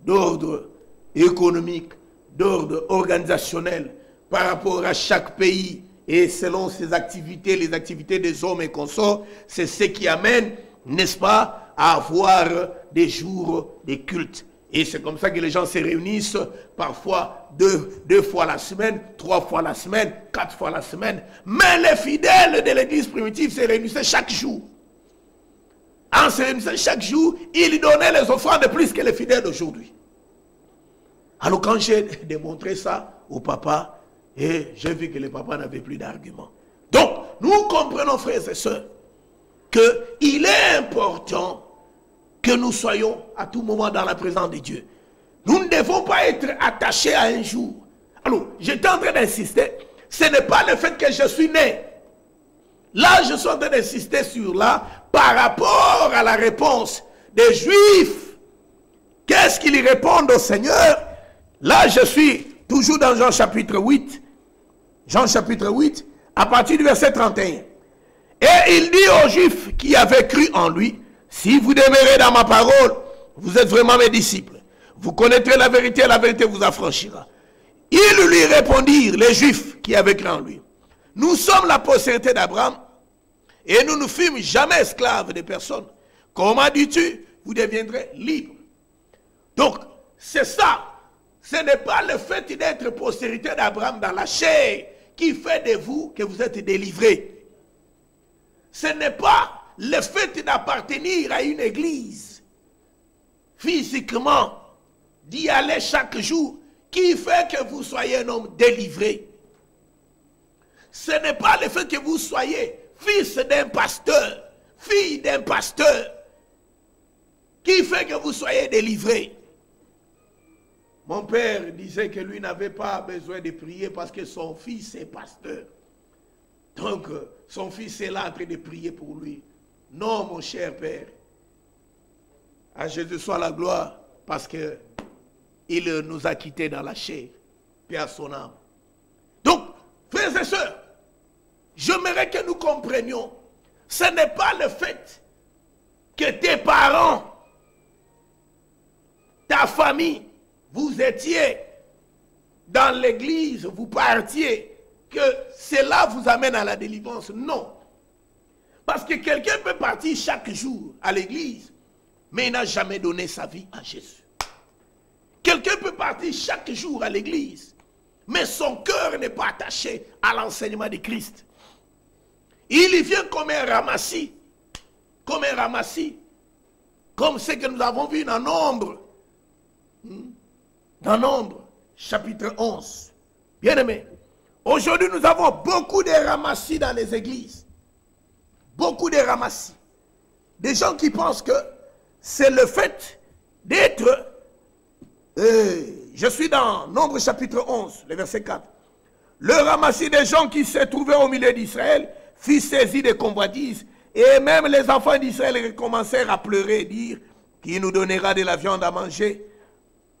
d'ordre économique, d'ordre organisationnel, par rapport à chaque pays et selon ses activités, les activités des hommes et consorts, c'est ce qui amène, n'est-ce pas, à avoir des jours de culte. Et c'est comme ça que les gens se réunissent parfois deux fois la semaine, 3 fois la semaine, 4 fois la semaine. Mais les fidèles de l'église primitive se réunissaient chaque jour. En se réunissant chaque jour, ils donnaient les offrandes de plus que les fidèles d'aujourd'hui. Alors quand j'ai démontré ça au papa, et j'ai vu que le papa n'avait plus d'arguments. Donc, nous comprenons, frères et sœurs, qu'il est important que nous soyons à tout moment dans la présence de Dieu. Nous ne devons pas être attachés à un jour. Alors, j'étais en train d'insister, ce n'est pas le fait que je suis né. Là, je suis en train d'insister sur là, par rapport à la réponse des Juifs. Qu'est-ce qu'ils répondent au Seigneur? Là, je suis toujours dans Jean chapitre 8. Jean chapitre 8, à partir du verset 31. Et il dit aux Juifs qui avaient cru en lui, si vous demeurez dans ma parole, vous êtes vraiment mes disciples. Vous connaîtrez la vérité et la vérité vous affranchira. Ils lui répondirent, les Juifs qui avaient cru en lui, nous sommes la postérité d'Abraham et nous ne fûmes jamais esclaves de personne. Comment dis-tu, vous deviendrez libres? Donc, c'est ça. Ce n'est pas le fait d'être postérité d'Abraham dans la chair qui fait de vous que vous êtes délivrés. Ce n'est pas le fait d'appartenir à une église, physiquement, d'y aller chaque jour, qui fait que vous soyez un homme délivré. Ce n'est pas le fait que vous soyez fils d'un pasteur, fille d'un pasteur, qui fait que vous soyez délivré. Mon père disait que lui n'avait pas besoin de prier parce que son fils est pasteur. Donc, son fils est là en train de prier pour lui. Non, mon cher père. À Jésus soit la gloire parce que il nous a quittés dans la chair. Paix à son âme. Donc, frères et sœurs, j'aimerais que nous comprenions, ce n'est pas le fait que tes parents, ta famille, vous étiez dans l'église, vous partiez, que cela vous amène à la délivrance. Non. Parce que quelqu'un peut partir chaque jour à l'église, mais il n'a jamais donné sa vie à Jésus. Quelqu'un peut partir chaque jour à l'église, mais son cœur n'est pas attaché à l'enseignement de Christ. Il y vient comme un ramassis, comme ce que nous avons vu dans Nombre. Dans Nombre, chapitre 11. Bien-aimés, aujourd'hui nous avons beaucoup de ramassis dans les églises. Beaucoup de ramassis. Des gens qui pensent que c'est le fait d'être... je suis dans Nombre chapitre 11, le verset 4. Le ramassis des gens qui se trouvaient au milieu d'Israël fut saisi de convoitises. Et même les enfants d'Israël recommencèrent à pleurer et dire, qui nous donnera de la viande à manger?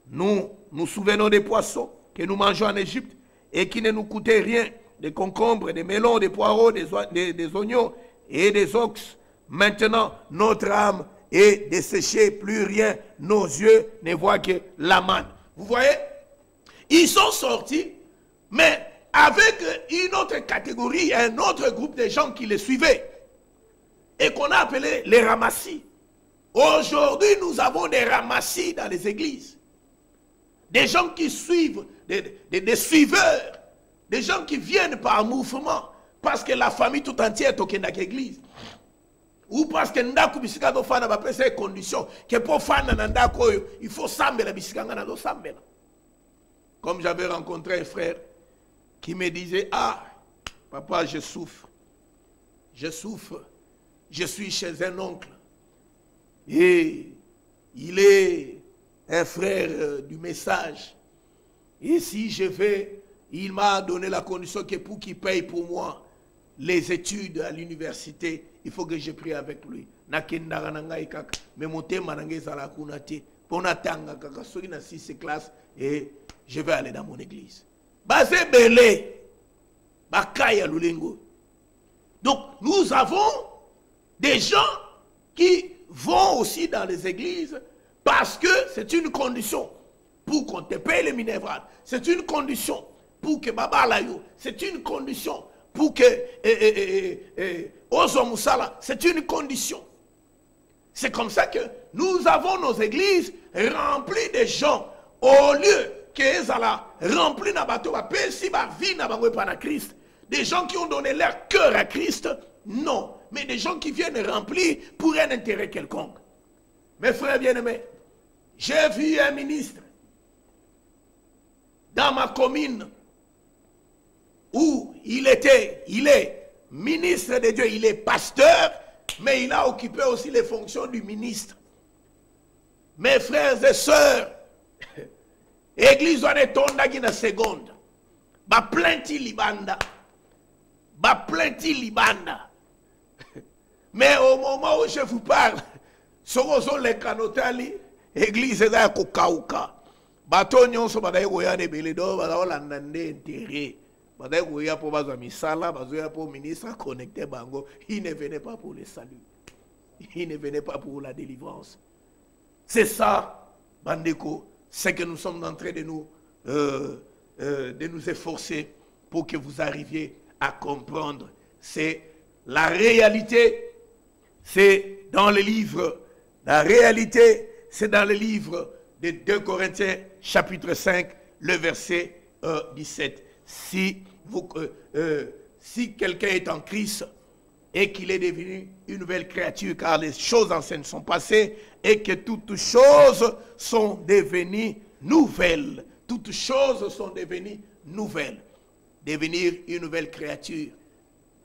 Nous nous souvenons des poissons que nous mangeons en Égypte et qui ne nous coûtaient rien, des concombres, des melons, des poireaux, des oignons et des ox. Maintenant, notre âme est desséchée, plus rien, nos yeux ne voient que la manne. Vous voyez? Ils sont sortis, mais avec une autre catégorie, un autre groupe de gens qui les suivaient et qu'on a appelé les ramassis. Aujourd'hui, nous avons des ramassis dans les églises. des gens qui suivent, des suiveurs, des gens qui viennent par mouvement, parce que la famille tout entière est au l'église. Ou parce que ndaku bisika do fana ba pesa condition que pour fana na ndako il faut sambela bisika ngana do sambela. Comme j'avais rencontré un frère qui me disait ah papa je souffre, je suis chez un oncle et il est un frère du message et si je vais, il m'a donné la condition que pour qu'il paye pour moi les études à l'université, il faut que je prie avec lui. Mais mon thème et je vais aller dans mon église. Basé belé, bakaya lulingo. Donc nous avons des gens qui vont aussi dans les églises parce que c'est une condition pour qu'on te paye les minévrales. C'est une condition pour que Baba Layo, c'est une condition pour que Ozo Moussala, c'est une condition. C'est comme ça que nous avons nos églises remplies de gens au lieu qu'elles soient remplies de bateau, Christ. Des gens qui ont donné leur cœur à Christ, non, mais des gens qui viennent remplir pour un intérêt quelconque. Mes frères bien-aimés, j'ai vu un ministre dans ma commune où il est ministre de Dieu, il est pasteur, mais il a occupé aussi les fonctions du ministre. Mes frères et sœurs, église on est tondagi na seconde, ba plenty libanda, mais au moment où je vous parle, sorozo le kanotali, église est là kokauka, bato nyonso badaye koya de beledo, badaye landande intérêt. Il ne venait pas pour le salut. Il ne venait pas pour la délivrance. C'est ça, Bandeko, c'est que nous sommes en train de nous efforcer pour que vous arriviez à comprendre. C'est la réalité, c'est dans le livre. La réalité, c'est dans le livre de 2 Corinthiens, chapitre 5, le verset 17. Si quelqu'un est en Christ et qu'il est devenu une nouvelle créature, car les choses anciennes sont passées et que toutes choses sont devenues nouvelles. Toutes choses sont devenues nouvelles. Devenir une nouvelle créature,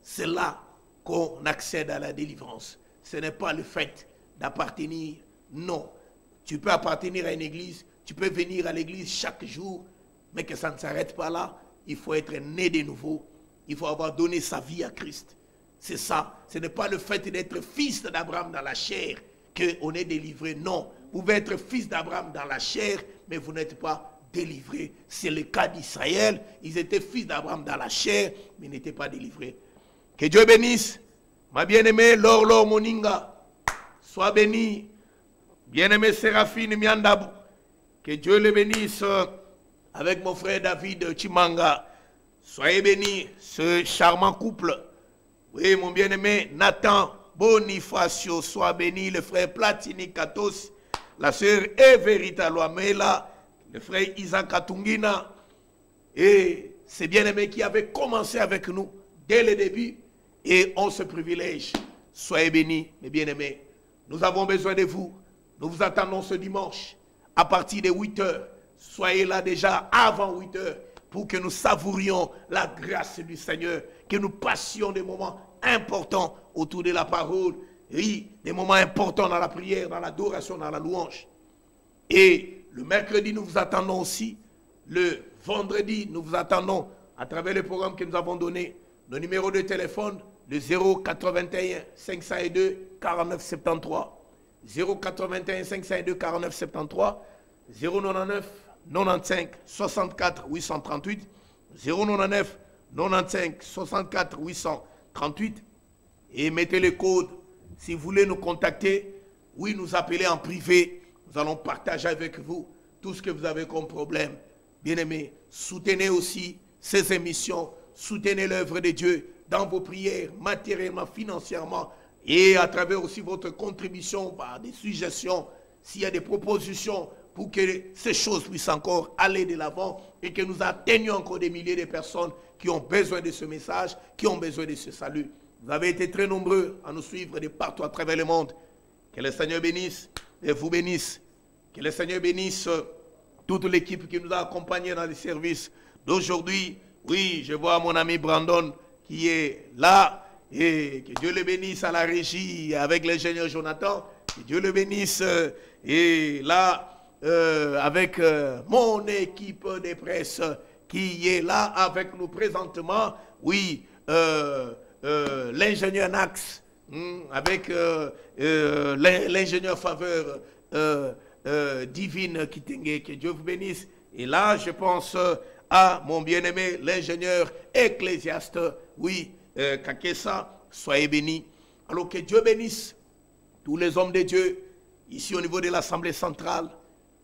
c'est là qu'on accède à la délivrance. Ce n'est pas le fait d'appartenir, non. Tu peux appartenir à une église, tu peux venir à l'église chaque jour, mais que ça ne s'arrête pas là. Il faut être né de nouveau. Il faut avoir donné sa vie à Christ. C'est ça. Ce n'est pas le fait d'être fils d'Abraham dans la chair qu'on est délivré. Non. Vous pouvez être fils d'Abraham dans la chair, mais vous n'êtes pas délivré. C'est le cas d'Israël. Ils étaient fils d'Abraham dans la chair, mais n'étaient pas délivrés. Que Dieu bénisse. Ma bien-aimée Loro Moninga, sois bénie. Bien-aimée Séraphine Miandabou, que Dieu le bénisse. Avec mon frère David Chimanga, soyez bénis, ce charmant couple. Oui, mon bien-aimé Nathan Bonifacio, sois béni, le frère Platini Katos, la sœur Everita Loamela, le frère Isaac Katungina, et ces bien-aimés qui avaient commencé avec nous dès le début, et ont ce privilège. Soyez bénis, mes bien-aimés. Nous avons besoin de vous. Nous vous attendons ce dimanche, à partir de 8 heures. Soyez là déjà avant 8 heures pour que nous savourions la grâce du Seigneur, que nous passions des moments importants autour de la parole, oui, des moments importants dans la prière, dans l'adoration, dans la louange. Et le mercredi, nous vous attendons aussi. Le vendredi, nous vous attendons à travers le programme que nous avons donné. Nos numéros de téléphone, le 081 502 49 73, 081 502 49 73, 099 95 64 838, 099 95 64 838, et mettez le code si vous voulez nous contacter. Oui, nous appeler en privé. Nous allons partager avec vous tout ce que vous avez comme problème. Bien-aimés, soutenez aussi ces émissions, soutenez l'œuvre de Dieu dans vos prières, matériellement, financièrement, et à travers aussi votre contribution par des suggestions. S'il y a des propositions, pour que ces choses puissent encore aller de l'avant et que nous atteignions encore des milliers de personnes qui ont besoin de ce message, qui ont besoin de ce salut. Vous avez été très nombreux à nous suivre de partout à travers le monde. Que le Seigneur bénisse et vous bénisse. Que le Seigneur bénisse toute l'équipe qui nous a accompagnés dans les services d'aujourd'hui. Oui, je vois mon ami Brandon qui est là. Et que Dieu le bénisse à la régie avec l'ingénieur Jonathan. Que Dieu le bénisse et là avec mon équipe de presse qui est là avec nous présentement. Oui, l'ingénieur Nax avec l'ingénieur Faveur Divine Kitenge. Que Dieu vous bénisse. Et là, je pense à mon bien-aimé, l'ingénieur Ecclésiaste. Oui. Kakessa, soyez bénis. Alors que Dieu bénisse tous les hommes de Dieu ici au niveau de l'Assemblée centrale.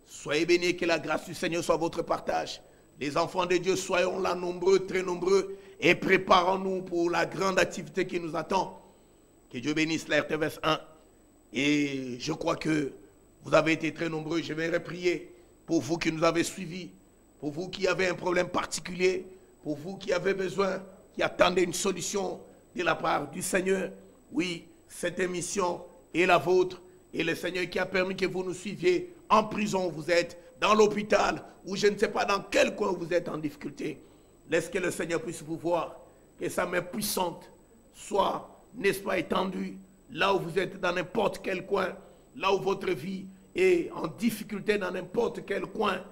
Soyez bénis, que la grâce du Seigneur soit votre partage. Les enfants de Dieu, soyons là nombreux, très nombreux, et préparons-nous pour la grande activité qui nous attend. Que Dieu bénisse la RTVS 1. Et je crois que vous avez été très nombreux. Je vais prier pour vous qui nous avez suivis, pour vous qui avez un problème particulier, pour vous qui avez besoin, qui attendait une solution de la part du Seigneur. Oui, cette émission est la vôtre. Et le Seigneur qui a permis que vous nous suiviez en prison, vous êtes dans l'hôpital, ou je ne sais pas dans quel coin vous êtes en difficulté. Laisse que le Seigneur puisse vous voir, que sa main puissante soit, n'est-ce pas, étendue, là où vous êtes dans n'importe quel coin, là où votre vie est en difficulté dans n'importe quel coin.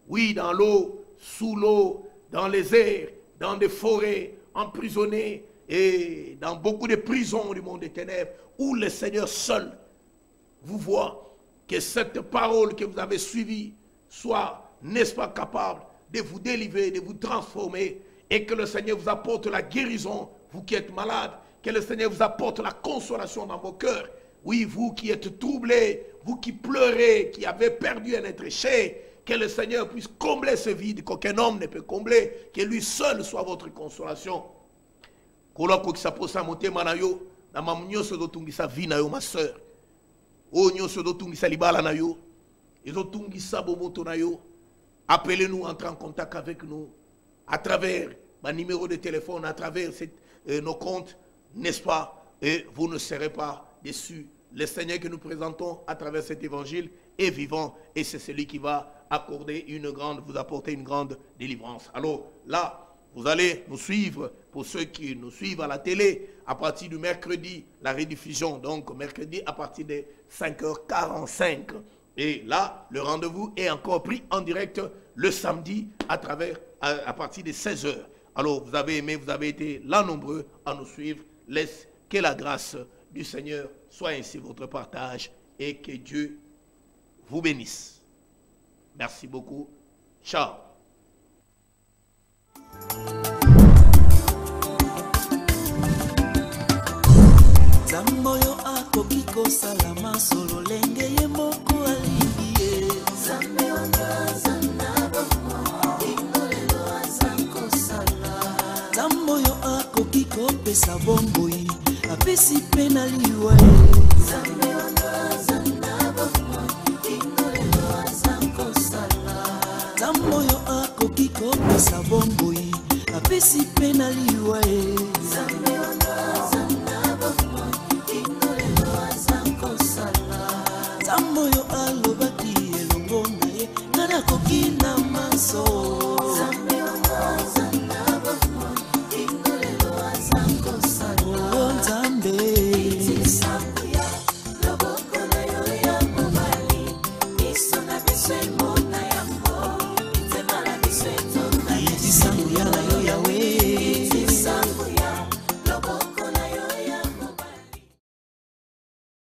Oui, dans l'eau, sous l'eau, dans les airs, dans des forêts, emprisonnés et dans beaucoup de prisons du monde des ténèbres où le Seigneur seul vous voit, que cette parole que vous avez suivie soit, n'est-ce pas, capable de vous délivrer, de vous transformer et que le Seigneur vous apporte la guérison, vous qui êtes malade, que le Seigneur vous apporte la consolation dans vos cœurs. Oui, vous qui êtes troublés, vous qui pleurez, qui avez perdu un être cher, que le Seigneur puisse combler ce vide qu'aucun homme ne peut combler, que lui seul soit votre consolation. Ma soeur. Appelez-nous, entrez en contact avec nous à travers ma numéro de téléphone, à travers nos comptes, n'est-ce pas? Et vous ne serez pas déçus. Le Seigneur que nous présentons à travers cet évangile est vivant et c'est celui qui va vous apporter une grande délivrance. Alors là, vous allez nous suivre, pour ceux qui nous suivent à la télé, à partir du mercredi, la rediffusion, donc mercredi à partir de 5h45. Et là, le rendez-vous est encore pris en direct le samedi à partir de 16h. Alors, vous avez aimé, vous avez été là nombreux à nous suivre. Laisse que la grâce du Seigneur soit ainsi votre partage et que Dieu vous bénisse. Merci beaucoup. Ciao. Zamboyo akokiko salama solo lenge ye moko aliye. Zambe wangaza nabamo ingolelo azanko sala. Zamboyo akokiko pesa bomboi apesi pena liwa. Zambe wangaza nabamo ingolelo azanko sala. Zamboyo akokiko pesa bomboi apesi pena liwa. Zambe wangaza Zamboyo alobaki elongo na ye nana kokina